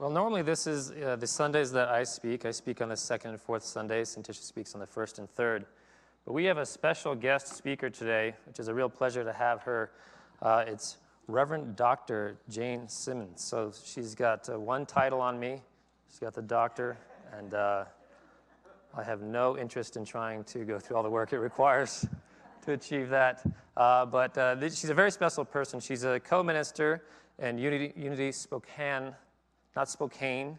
Well, normally this is the Sundays that I speak. I speak on the second and fourth Sundays, and Tisha speaks on the first and third. But we have a special guest speaker today, which is a real pleasure to have her. It's Reverend Dr. Jane Simmons. So she's got one title on me. She's got the doctor, and I have no interest in trying to go through all the work it requires to achieve that. But she's a very special person. She's a co-minister in Unity Spokane, not Spokane.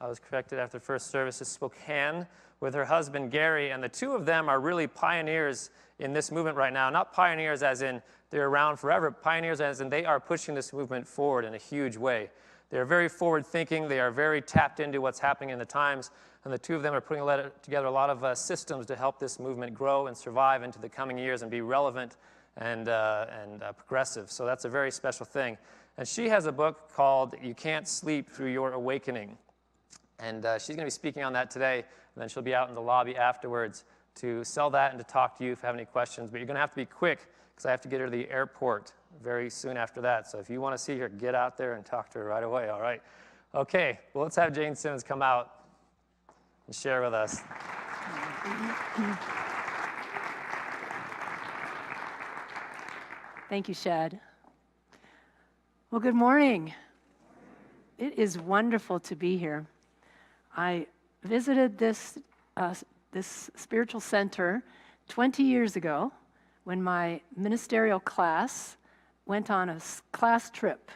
I was corrected after the first service. It's Spokane with her husband, Gary, and the two of them are really pioneers in this movement right now. Not pioneers as in they're around forever, pioneers as in they are pushing this movement forward in a huge way. They're very forward-thinking. They are very tapped into what's happening in the times, and the two of them are putting together a lot of systems to help this movement grow and survive into the coming years and be relevant and progressive. So that's a very special thing. And she has a book called You Can't Sleep Through Your Awakening. And she's going to be speaking on that today, and then she'll be out in the lobby afterwards to sell that and to talk to you if you have any questions. But you're going to have to be quick because I have to get her to the airport very soon after that. So if you want to see her, get out there and talk to her right away, all right? Okay, well, let's have Jane Simmons come out and share with us. Thank you, Shad. Well, good morning. It is wonderful to be here. I visited this spiritual center 20 years ago when my ministerial class went on a class trip,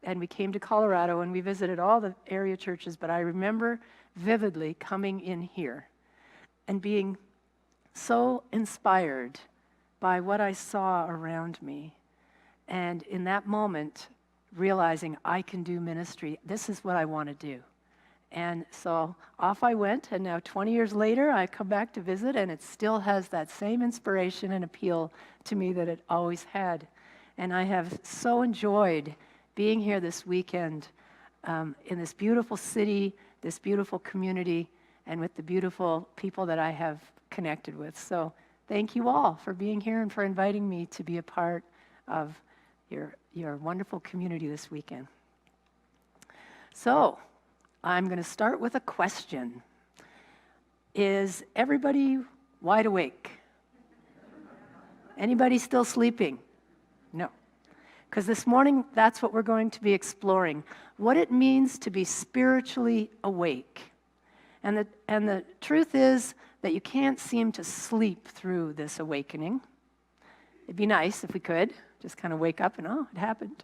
and we came to Colorado and we visited all the area churches, but I remember vividly coming in here and being so inspired by what I saw around me, and in that moment realizing I can do ministry. This is what I want to do. And so off I went, and now 20 years later I come back to visit, and it still has that same inspiration and appeal to me that it always had. And I have so enjoyed being here this weekend in this beautiful city, this beautiful community, and with the beautiful people that I have connected with. So thank you all for being here and for inviting me to be a part of your wonderful community this weekend. So I'm going to start with a question. Is everybody wide awake? Anybody still sleeping? No. Because this morning, that's what we're going to be exploring, what it means to be spiritually awake. And the truth is that you can't seem to sleep through this awakening. It'd be nice if we could just kind of wake up and, oh, it happened.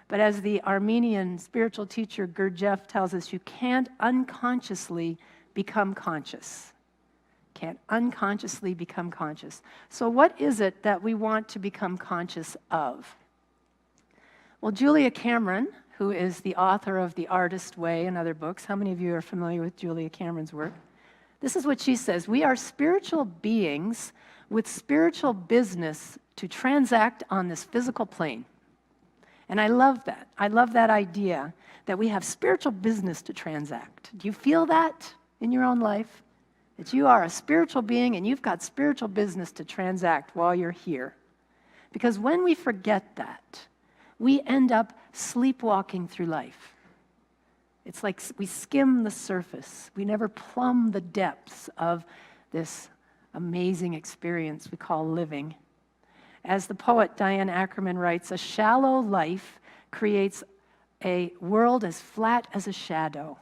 But as the Armenian spiritual teacher Gurdjieff tells us, you can't unconsciously become conscious. Can't unconsciously become conscious. So what is it that we want to become conscious of? Well, Julia Cameron, who is the author of The Artist Way and other books, how many of you are familiar with Julia Cameron's work? This is what she says: we are spiritual beings with spiritual business to transact on this physical plane. And I love that. I love that idea that we have spiritual business to transact. Do you feel that in your own life? That you are a spiritual being and you've got spiritual business to transact while you're here. Because when we forget that, we end up sleepwalking through life. It's like we skim the surface. We never plumb the depths of this amazing experience we call living. As the poet Diane Ackerman writes, a shallow life creates a world as flat as a shadow.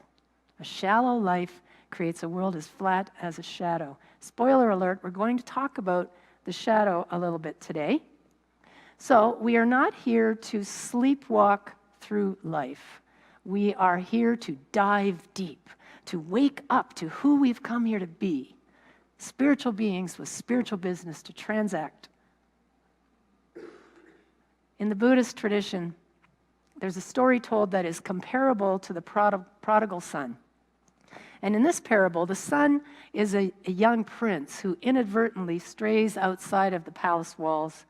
A shallow life creates a world as flat as a shadow. Spoiler alert, we're going to talk about the shadow a little bit today. So we are not here to sleepwalk through life. We are here to dive deep, to wake up to who we've come here to be. Spiritual beings with spiritual business to transact. In the Buddhist tradition, there's a story told that is comparable to the prodigal son. And in this parable, the son is a young prince who inadvertently strays outside of the palace walls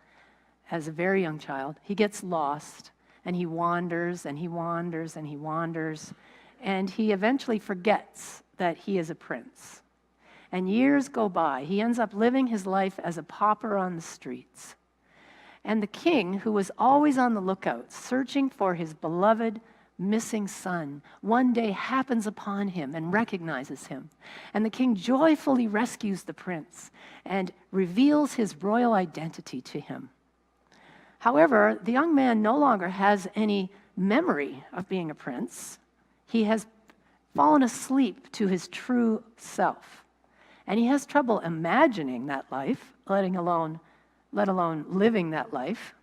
as a very young child. He gets lost, and he wanders, and he wanders, and he wanders, and he eventually forgets that he is a prince. And years go by. He ends up living his life as a pauper on the streets. And the king, who was always on the lookout, searching for his beloved missing son one day happens upon him and recognizes him. And the king joyfully rescues the prince and reveals his royal identity to him. However, the young man no longer has any memory of being a prince. He has fallen asleep to his true self. And he has trouble imagining that life, let alone living that life.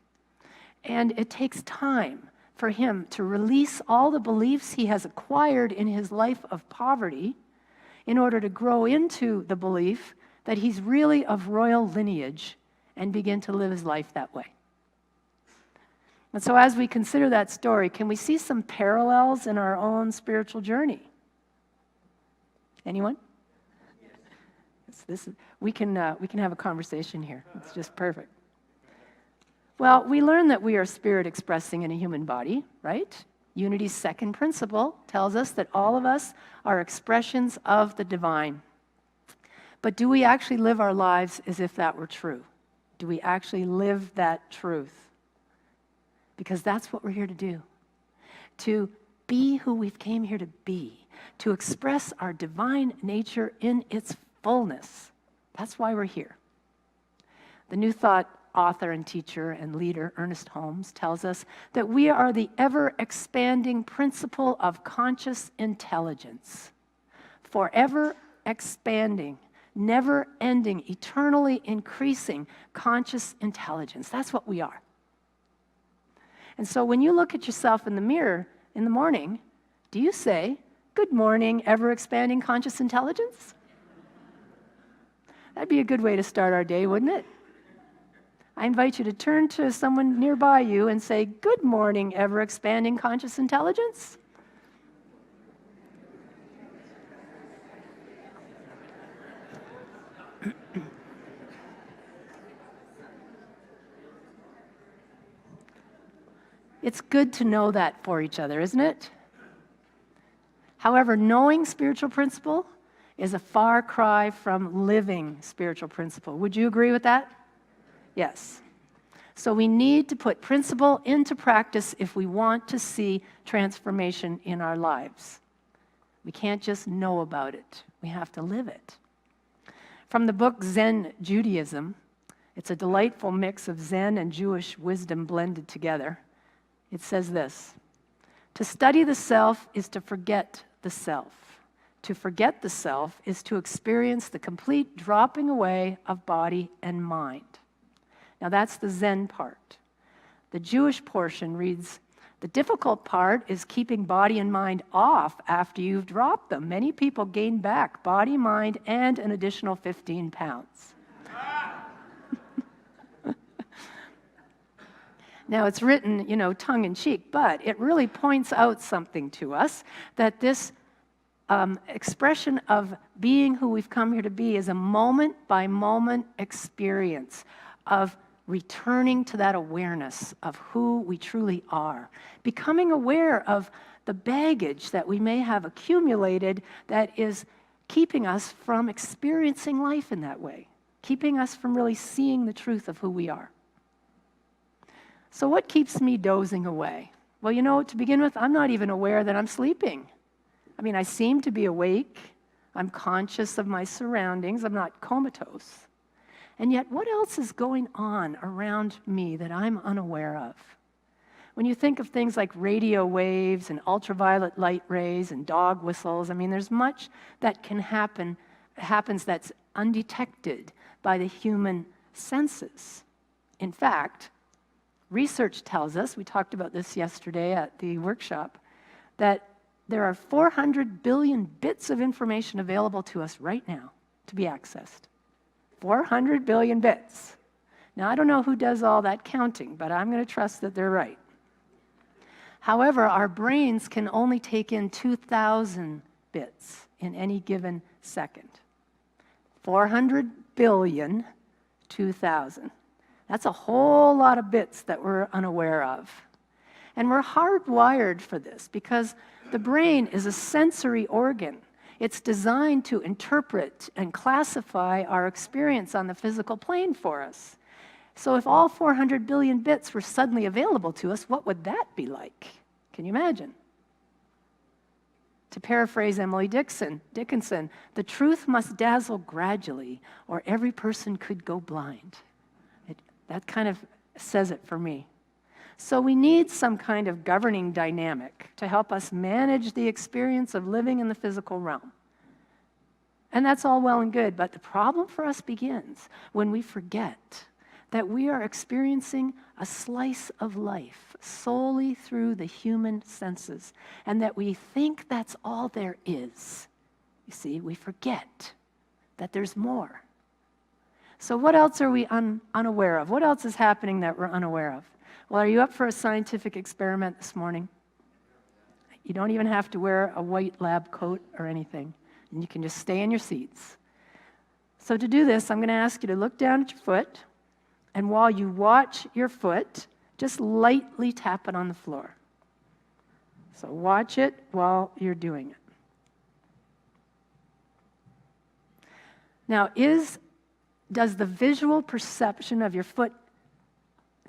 And it takes time for him to release all the beliefs he has acquired in his life of poverty in order to grow into the belief that he's really of royal lineage and begin to live his life that way. And so as we consider that story, can we see some parallels in our own spiritual journey? Anyone? We can have a conversation here. It's just perfect. Well, we learn that we are spirit expressing in a human body, right? Unity's second principle tells us that all of us are expressions of the divine. But do we actually live our lives as if that were true? Do we actually live that truth? Because that's what we're here to do. To be who we've came here to be. To express our divine nature in its fullness. That's why we're here. The New Thought author and teacher and leader, Ernest Holmes, tells us that we are the ever-expanding principle of conscious intelligence. Forever expanding, never-ending, eternally increasing conscious intelligence. That's what we are. And so when you look at yourself in the mirror in the morning, do you say, "Good morning, ever-expanding conscious intelligence"? That'd be a good way to start our day, wouldn't it? I invite you to turn to someone nearby you and say, "Good morning, ever-expanding conscious intelligence." It's good to know that for each other, isn't it? However, knowing spiritual principle is a far cry from living spiritual principle. Would you agree with that? Yes. So we need to put principle into practice if we want to see transformation in our lives. We can't just know about it. We have to live it. From the book Zen Judaism, it's a delightful mix of Zen and Jewish wisdom blended together. It says this: "To study the self is to forget the self. To forget the self is to experience the complete dropping away of body and mind." Now that's the Zen part. The Jewish portion reads, "The difficult part is keeping body and mind off after you've dropped them. Many people gain back body, mind, and an additional 15 pounds. Now, it's written, tongue-in-cheek, but it really points out something to us, that this expression of being who we've come here to be is a moment-by-moment experience of returning to that awareness of who we truly are, becoming aware of the baggage that we may have accumulated that is keeping us from experiencing life in that way, keeping us from really seeing the truth of who we are. So what keeps me dozing away? Well, to begin with, I'm not even aware that I'm sleeping. I seem to be awake. I'm conscious of my surroundings. I'm not comatose. And yet, what else is going on around me that I'm unaware of? When you think of things like radio waves and ultraviolet light rays and dog whistles, there's much that happens that's undetected by the human senses. In fact, research tells us, we talked about this yesterday at the workshop, that there are 400 billion bits of information available to us right now to be accessed. 400 billion bits. Now, I don't know who does all that counting, but I'm going to trust that they're right. However, our brains can only take in 2,000 bits in any given second. 400 billion, 2,000. That's a whole lot of bits that we're unaware of. And we're hardwired for this because the brain is a sensory organ. It's designed to interpret and classify our experience on the physical plane for us. So if all 400 billion bits were suddenly available to us, what would that be like? Can you imagine? To paraphrase Emily Dickinson, the truth must dazzle gradually, or every person could go blind. That kind of says it for me. So we need some kind of governing dynamic to help us manage the experience of living in the physical realm. And that's all well and good, but the problem for us begins when we forget that we are experiencing a slice of life solely through the human senses, and that we think that's all there is. You see, we forget that there's more. So what else are we unaware of? What else is happening that we're unaware of? Well, are you up for a scientific experiment this morning? You don't even have to wear a white lab coat or anything, and you can just stay in your seats. So to do this, I'm going to ask you to look down at your foot, and while you watch your foot, just lightly tap it on the floor. So watch it while you're doing it. Now, does the visual perception of your foot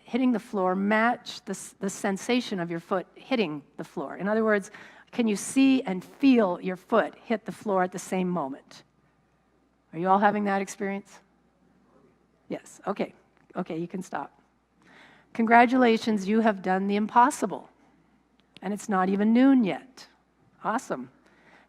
hitting the floor match the sensation of your foot hitting the floor? In other words, can you see and feel your foot hit the floor at the same moment? Are you all having that experience? Yes, okay. Okay, you can stop. Congratulations, you have done the impossible. And it's not even noon yet. Awesome.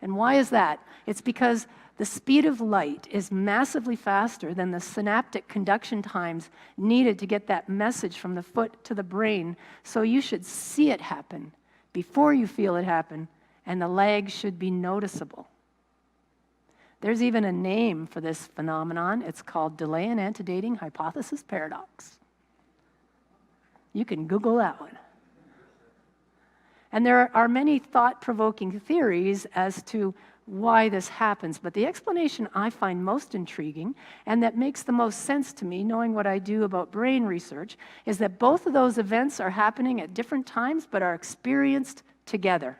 And why is that? It's because the speed of light is massively faster than the synaptic conduction times needed to get that message from the foot to the brain. So you should see it happen before you feel it happen, and the lag should be noticeable. There's even a name for this phenomenon. It's called delay in antedating hypothesis paradox. You can Google that one. And there are many thought-provoking theories as to why this happens, but the explanation I find most intriguing, and that makes the most sense to me, knowing what I do about brain research, is that both of those events are happening at different times, but are experienced together.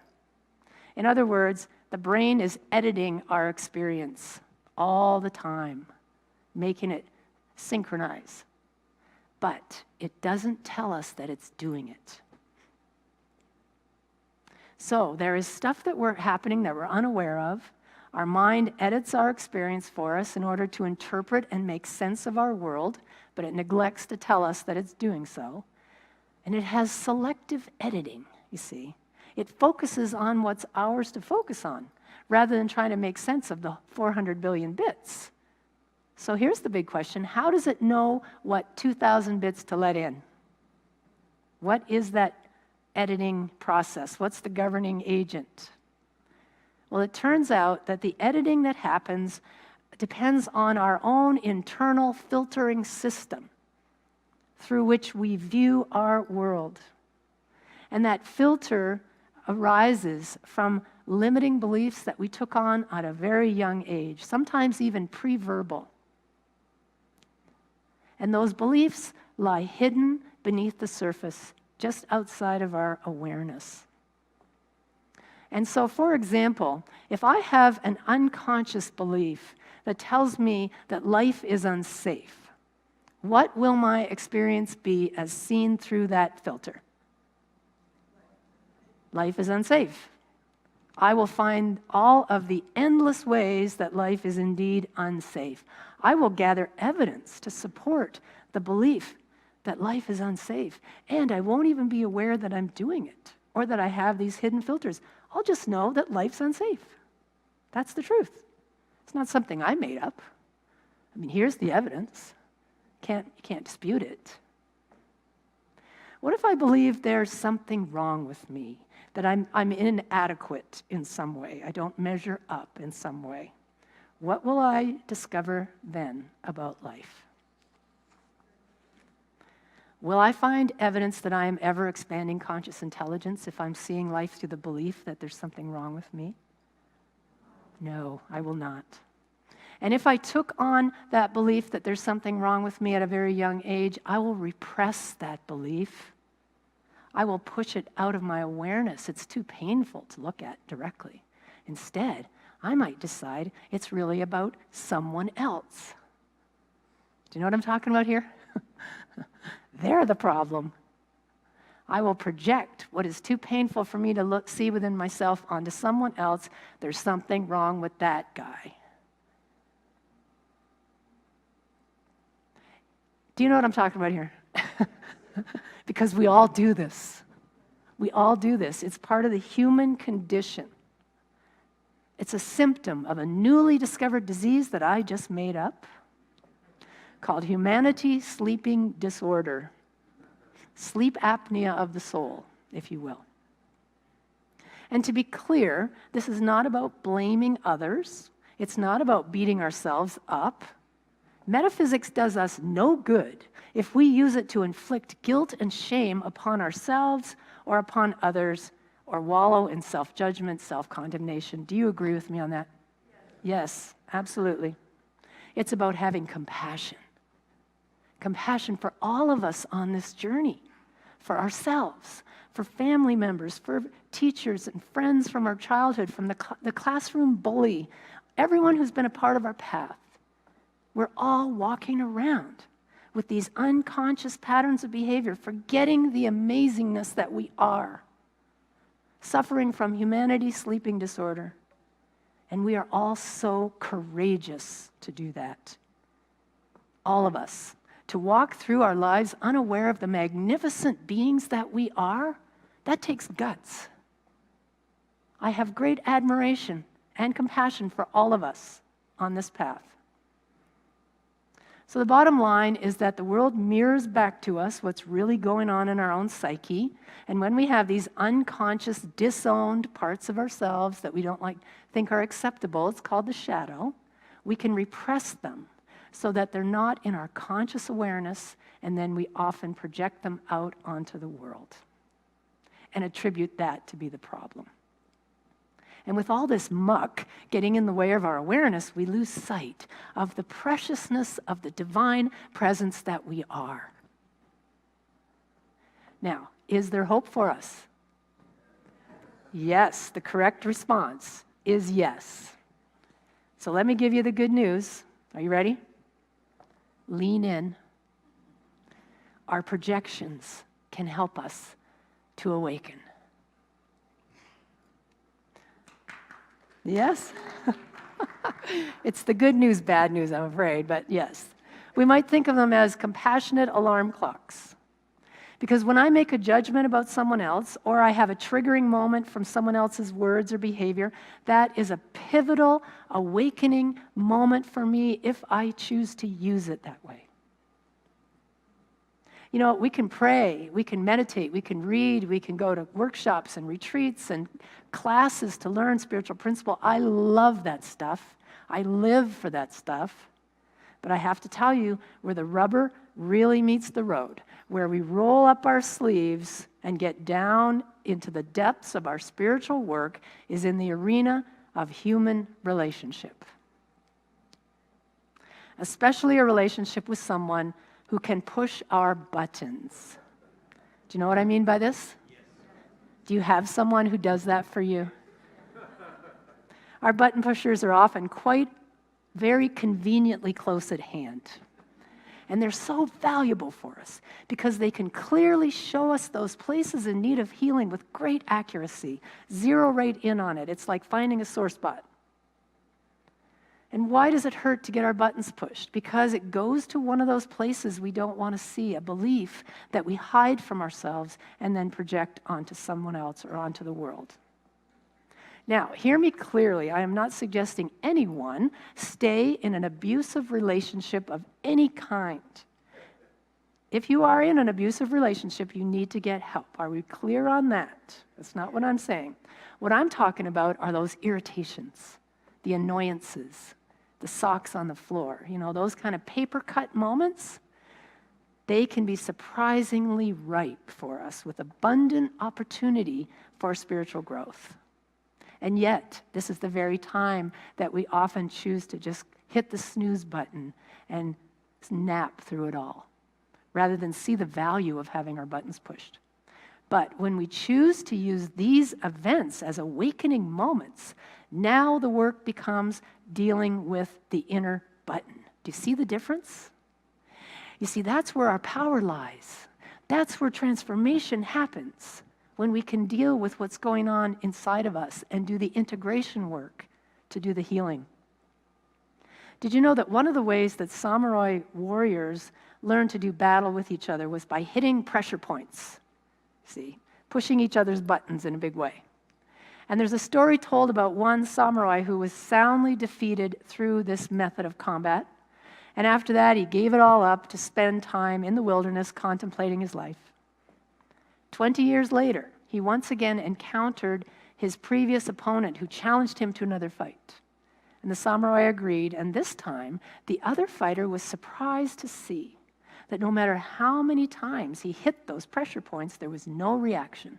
In other words, the brain is editing our experience all the time, making it synchronize. But it doesn't tell us that it's doing it. So there is stuff that we're happening that we're unaware of. Our mind edits our experience for us in order to interpret and make sense of our world, but it neglects to tell us that it's doing so. And it has selective editing, you see. It focuses on what's ours to focus on, rather than trying to make sense of the 400 billion bits. So here's the big question. How does it know what 2,000 bits to let in? What is that editing process? What's the governing agent? Well, it turns out that the editing that happens depends on our own internal filtering system through which we view our world. And that filter arises from limiting beliefs that we took on at a very young age, sometimes even pre-verbal. And those beliefs lie hidden beneath the surface, just outside of our awareness. And so, for example, if I have an unconscious belief that tells me that life is unsafe, what will my experience be as seen through that filter? Life is unsafe. I will find all of the endless ways that life is indeed unsafe. I will gather evidence to support the belief that life is unsafe, and I won't even be aware that I'm doing it or that I have these hidden filters. I'll just know that life's unsafe. That's the truth. It's not something I made up. I mean, here's the evidence. You can't dispute it. What if I believe there's something wrong with me, that I'm inadequate in some way, I don't measure up in some way? What will I discover then about life? Will I find evidence that I am ever expanding conscious intelligence if I'm seeing life through the belief that there's something wrong with me? No, I will not. And if I took on that belief that there's something wrong with me at a very young age, I will repress that belief. I will push it out of my awareness. It's too painful to look at directly. Instead, I might decide it's really about someone else. Do you know what I'm talking about here? They're the problem. I will project what is too painful for me to see within myself onto someone else. There's something wrong with that guy. Do you know what I'm talking about here? Because we all do this. We all do this. It's part of the human condition. It's a symptom of a newly discovered disease that I just made up called humanity sleeping disorder. Sleep apnea of the soul, if you will. And to be clear, this is not about blaming others. It's not about beating ourselves up. Metaphysics does us no good if we use it to inflict guilt and shame upon ourselves or upon others, or wallow in self-judgment, self-condemnation. Do you agree with me on that? Yes, absolutely. It's about having compassion. Compassion for all of us on this journey, for ourselves, for family members, for teachers and friends from our childhood, from the classroom bully, everyone who's been a part of our path. We're all walking around with these unconscious patterns of behavior, forgetting the amazingness that we are, suffering from humanity sleeping disorder. And we are all so courageous to do that. All of us. To walk through our lives unaware of the magnificent beings that we are, that takes guts. I have great admiration and compassion for all of us on this path. So the bottom line is that the world mirrors back to us what's really going on in our own psyche. And when we have these unconscious, disowned parts of ourselves that we don't think are acceptable, it's called the shadow, we can repress them so that they're not in our conscious awareness, and then we often project them out onto the world and attribute that to be the problem. And with all this muck getting in the way of our awareness, we lose sight of the preciousness of the divine presence that we are. Now, is there hope for us? Yes, the correct response is yes. So let me give you the good news. Are you ready? Lean in. Our projections can help us to awaken. Yes? It's the good news, bad news, I'm afraid, but yes. We might think of them as compassionate alarm clocks. Because when I make a judgment about someone else, or I have a triggering moment from someone else's words or behavior, that is a pivotal, awakening moment for me if I choose to use it that way. You know, we can pray, we can meditate, we can read, we can go to workshops and retreats and classes to learn spiritual principle. I love that stuff. I live for that stuff. But I have to tell you, where the rubber really meets the road, where we roll up our sleeves and get down into the depths of our spiritual work, is in the arena of human relationship. Especially a relationship with someone who can push our buttons. Do you know what I mean by this? Yes. Do you have someone who does that for you? Our button pushers are often very conveniently close at hand. And they're so valuable for us because they can clearly show us those places in need of healing with great accuracy. Zero right in on it. It's like finding a sore spot. And why does it hurt to get our buttons pushed? Because it goes to one of those places we don't want to see, a belief that we hide from ourselves and then project onto someone else or onto the world. Now, hear me clearly. I am not suggesting anyone stay in an abusive relationship of any kind. If you are in an abusive relationship, you need to get help. Are we clear on that? That's not what I'm saying. What I'm talking about are those irritations, the annoyances, the socks on the floor, those kind of paper cut moments. They can be surprisingly ripe for us with abundant opportunity for spiritual growth. And yet, this is the very time that we often choose to just hit the snooze button and nap through it all, rather than see the value of having our buttons pushed. But when we choose to use these events as awakening moments, now the work becomes dealing with the inner button. Do you see the difference? You see, that's where our power lies. That's where transformation happens, when we can deal with what's going on inside of us and do the integration work to do the healing. Did you know that one of the ways that samurai warriors learned to do battle with each other was by hitting pressure points? See, pushing each other's buttons in a big way. And there's a story told about one samurai who was soundly defeated through this method of combat. And after that, he gave it all up to spend time in the wilderness contemplating his life. 20 years later, he once again encountered his previous opponent who challenged him to another fight. And the samurai agreed, and this time, the other fighter was surprised to see that no matter how many times he hit those pressure points, there was no reaction.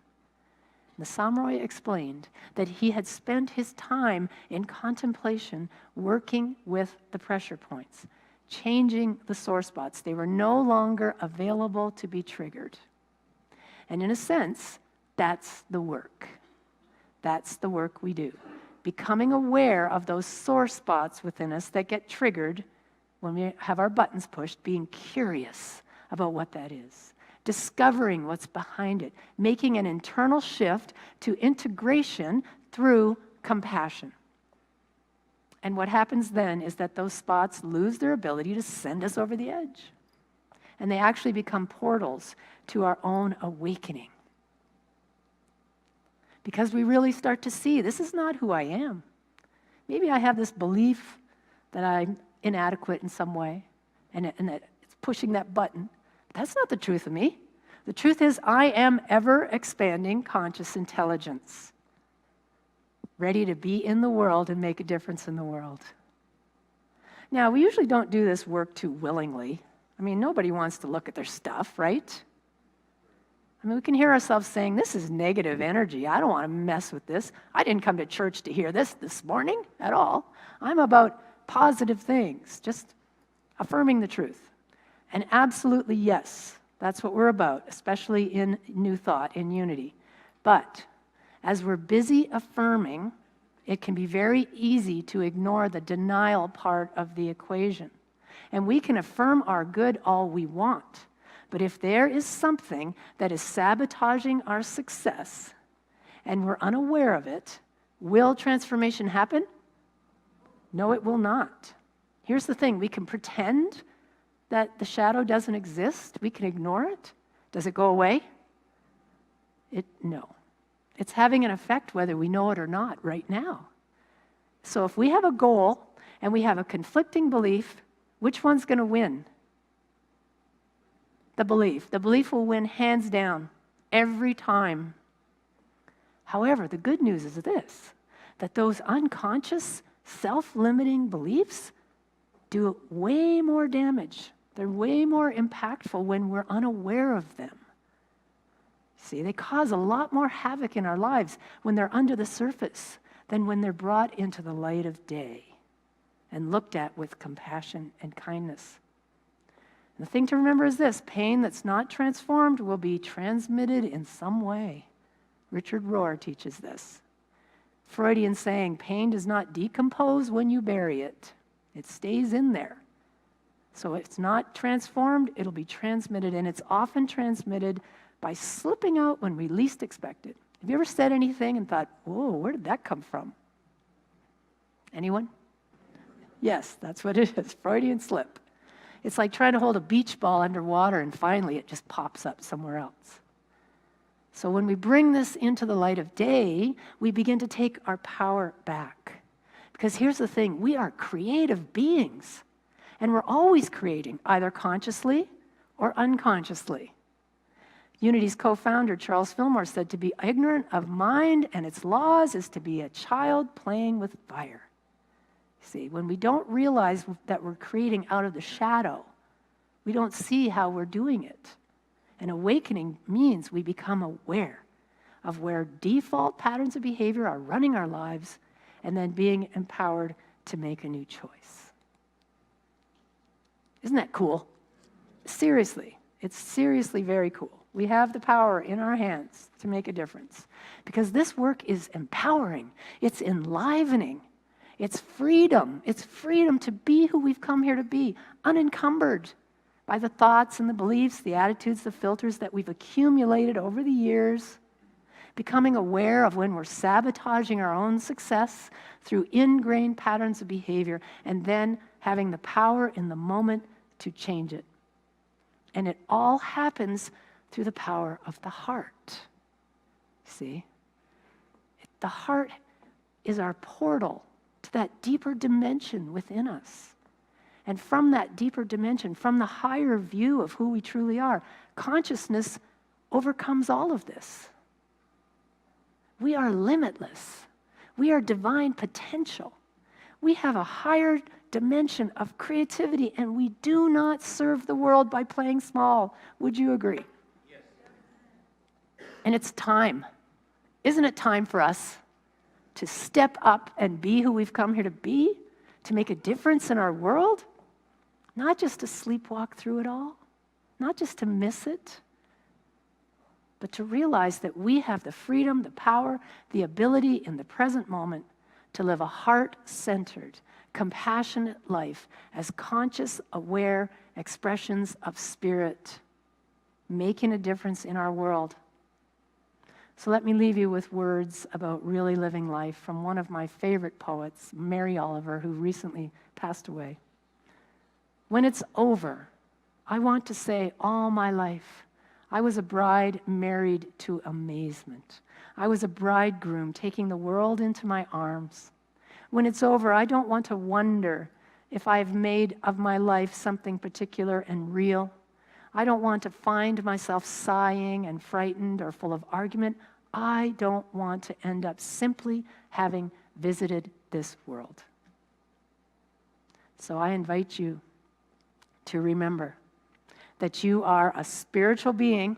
The samurai explained that he had spent his time in contemplation working with the pressure points, changing the sore spots. They were no longer available to be triggered. And in a sense, that's the work. That's the work we do. Becoming aware of those sore spots within us that get triggered when we have our buttons pushed, being curious about what that is, discovering what's behind it, making an internal shift to integration through compassion. And what happens then is that those spots lose their ability to send us over the edge. And they actually become portals to our own awakening. Because we really start to see, this is not who I am. Maybe I have this belief that I'm inadequate in some way, and that it's pushing that button. That's not the truth of me. The truth is, I am ever-expanding conscious intelligence, ready to be in the world and make a difference in the world. Now, we usually don't do this work too willingly. I mean, nobody wants to look at their stuff, right? I mean, we can hear ourselves saying, this is negative energy. I don't want to mess with this. I didn't come to church to hear this morning at all. I'm about positive things, just affirming the truth. And absolutely, yes, that's what we're about, especially in New Thought, in Unity. But as we're busy affirming, it can be very easy to ignore the denial part of the equation. And we can affirm our good all we want. But if there is something that is sabotaging our success and we're unaware of it, will transformation happen? No, it will not. Here's the thing, we can pretend that the shadow doesn't exist. We can ignore it. Does it go away? No. It's having an effect whether we know it or not right now. So if we have a goal and we have a conflicting belief, which one's going to win? The belief. The belief will win hands down every time. However, the good news is this, that those unconscious, self-limiting beliefs do way more damage. They're way more impactful when we're unaware of them. See, they cause a lot more havoc in our lives when they're under the surface than when they're brought into the light of day and looked at with compassion and kindness. And the thing to remember is this, pain that's not transformed will be transmitted in some way. Richard Rohr teaches this. Freudian saying, pain does not decompose when you bury it. It stays in there. So if it's not transformed, it'll be transmitted, and it's often transmitted by slipping out when we least expect it. Have you ever said anything and thought, whoa, where did that come from? Anyone? Yes, that's what it is, Freudian slip. It's like trying to hold a beach ball underwater and finally it just pops up somewhere else. So when we bring this into the light of day, we begin to take our power back. Because here's the thing, we are creative beings. And we're always creating, either consciously or unconsciously. Unity's co-founder, Charles Fillmore, said to be ignorant of mind and its laws is to be a child playing with fire. See, when we don't realize that we're creating out of the shadow, we don't see how we're doing it. And awakening means we become aware of where default patterns of behavior are running our lives and then being empowered to make a new choice. Isn't that cool? Seriously, it's seriously very cool. We have the power in our hands to make a difference because this work is empowering. It's enlivening. It's freedom. It's freedom to be who we've come here to be, unencumbered by the thoughts and the beliefs, the attitudes, the filters that we've accumulated over the years, becoming aware of when we're sabotaging our own success through ingrained patterns of behavior, and then having the power in the moment to change it. And it all happens through the power of the heart. See? The heart is our portal to that deeper dimension within us. And from that deeper dimension, from the higher view of who we truly are, consciousness overcomes all of this. We are limitless. We are divine potential. We have a higher dimension of creativity, and we do not serve the world by playing small. Would you agree? Yes. And it's time. Isn't it time for us to step up and be who we've come here to be, to make a difference in our world? Not just to sleepwalk through it all, not just to miss it, but to realize that we have the freedom, the power, the ability in the present moment to live a heart-centered, compassionate life as conscious, aware expressions of spirit, making a difference in our world. So let me leave you with words about really living life from one of my favorite poets, Mary Oliver, who recently passed away. When it's over, I want to say all my life, I was a bride married to amazement. I was a bridegroom taking the world into my arms. When it's over, I don't want to wonder if I've made of my life something particular and real. I don't want to find myself sighing and frightened or full of argument. I don't want to end up simply having visited this world. So I invite you to remember that you are a spiritual being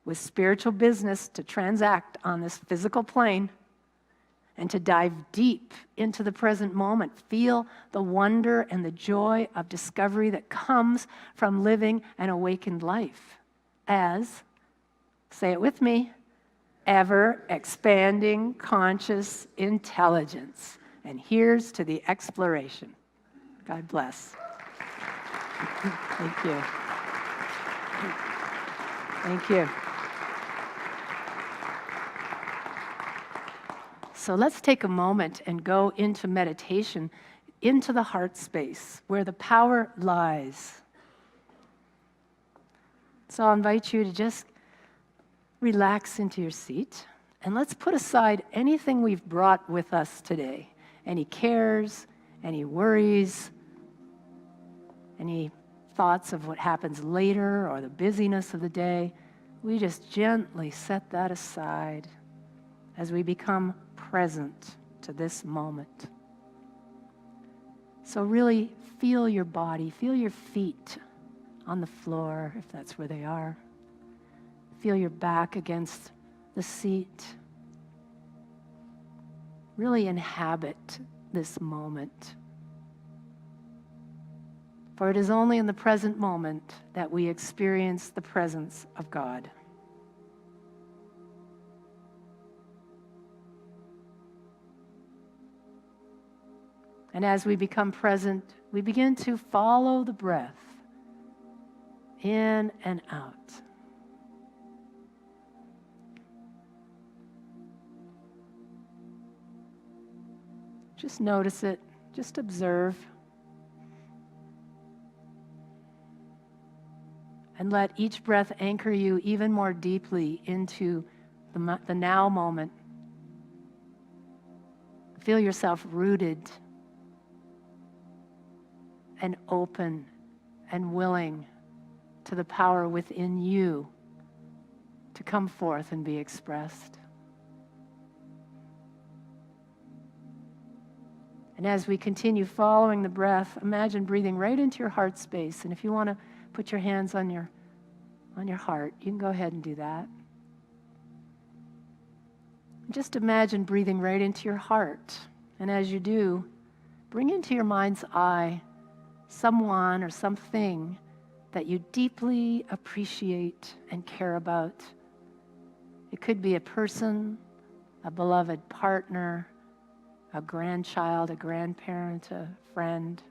with spiritual business to transact on this physical plane, and to dive deep into the present moment. Feel the wonder and the joy of discovery that comes from living an awakened life as, say it with me, ever-expanding conscious intelligence. And here's to the exploration. God bless. Thank you. Thank you. So let's take a moment and go into meditation, into the heart space where the power lies. So I'll invite you to just relax into your seat, and let's put aside anything we've brought with us today. Any cares, any worries, any thoughts of what happens later or the busyness of the day. We just gently set that aside as we become present to this moment. So really feel your body, feel your feet on the floor if that's where they are. Feel your back against the seat. Really inhabit this moment. For it is only in the present moment that we experience the presence of God. And as we become present, we begin to follow the breath in and out. Just notice it, just observe. And let each breath anchor you even more deeply into the now moment. Feel yourself rooted and open and willing to the power within you to come forth and be expressed. And as we continue following the breath, imagine breathing right into your heart space. And if you want to put your hands on your heart, you can go ahead and do that. Just imagine breathing right into your heart. And as you do, bring into your mind's eye someone or something that you deeply appreciate and care about. It could be a person, a beloved partner, a grandchild, a grandparent, a friend.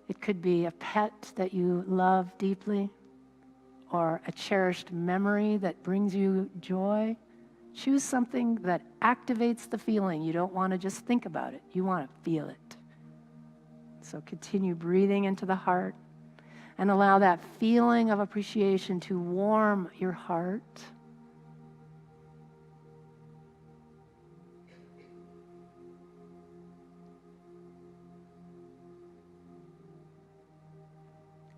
It could be a pet that you love deeply, or a cherished memory that brings you joy. Choose something that activates the feeling. You don't want to just think about it. You want to feel it. So continue breathing into the heart and allow that feeling of appreciation to warm your heart.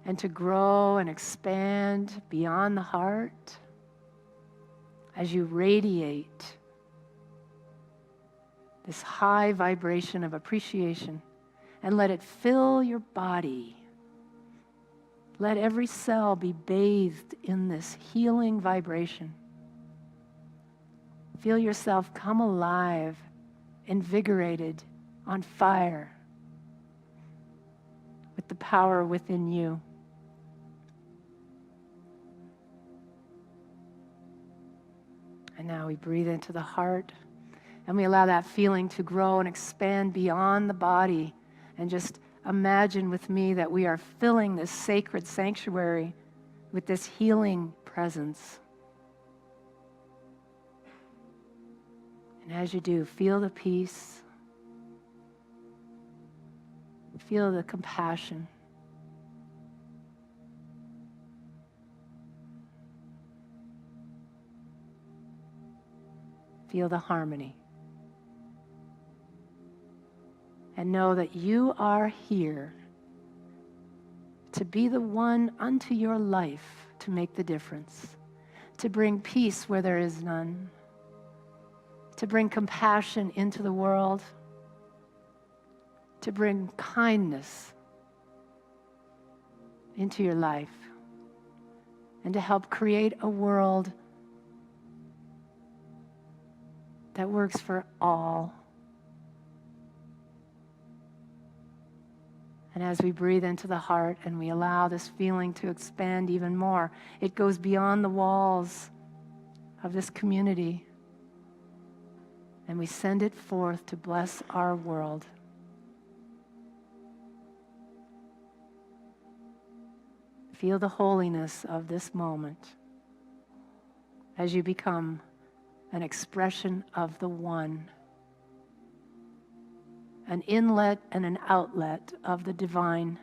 And to grow and expand beyond the heart as you radiate this high vibration of appreciation and let it fill your body. Let every cell be bathed in this healing vibration. Feel yourself come alive, invigorated, on fire with the power within you. And now we breathe into the heart and we allow that feeling to grow and expand beyond the body. And just imagine with me that we are filling this sacred sanctuary with this healing presence. And as you do, feel the peace, feel the compassion. Feel the harmony. And know that you are here to be the one unto your life to make the difference, to bring peace where there is none, to bring compassion into the world, to bring kindness into your life, and to help create a world that works for all. And as we breathe into the heart and we allow this feeling to expand even more, it goes beyond the walls of this community. And we send it forth to bless our world. Feel the holiness of this moment as you become an expression of the one, an inlet and an outlet of the divine,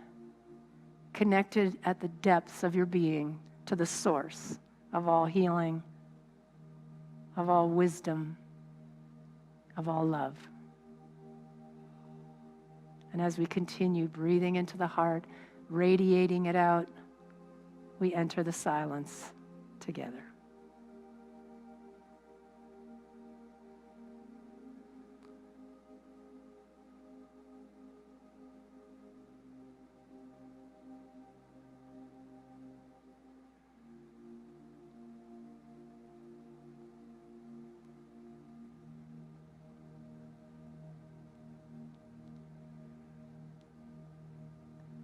connected at the depths of your being to the source of all healing, of all wisdom, of all love. And as we continue breathing into the heart, radiating it out, we enter the silence together.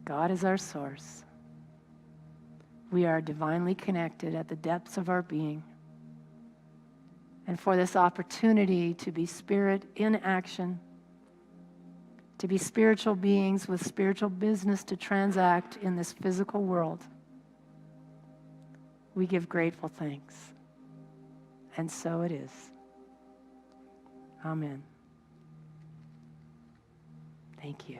God is our source. We are divinely connected at the depths of our being. And for this opportunity to be spirit in action, to be spiritual beings with spiritual business to transact in this physical world, we give grateful thanks. And so it is. Amen. Thank you.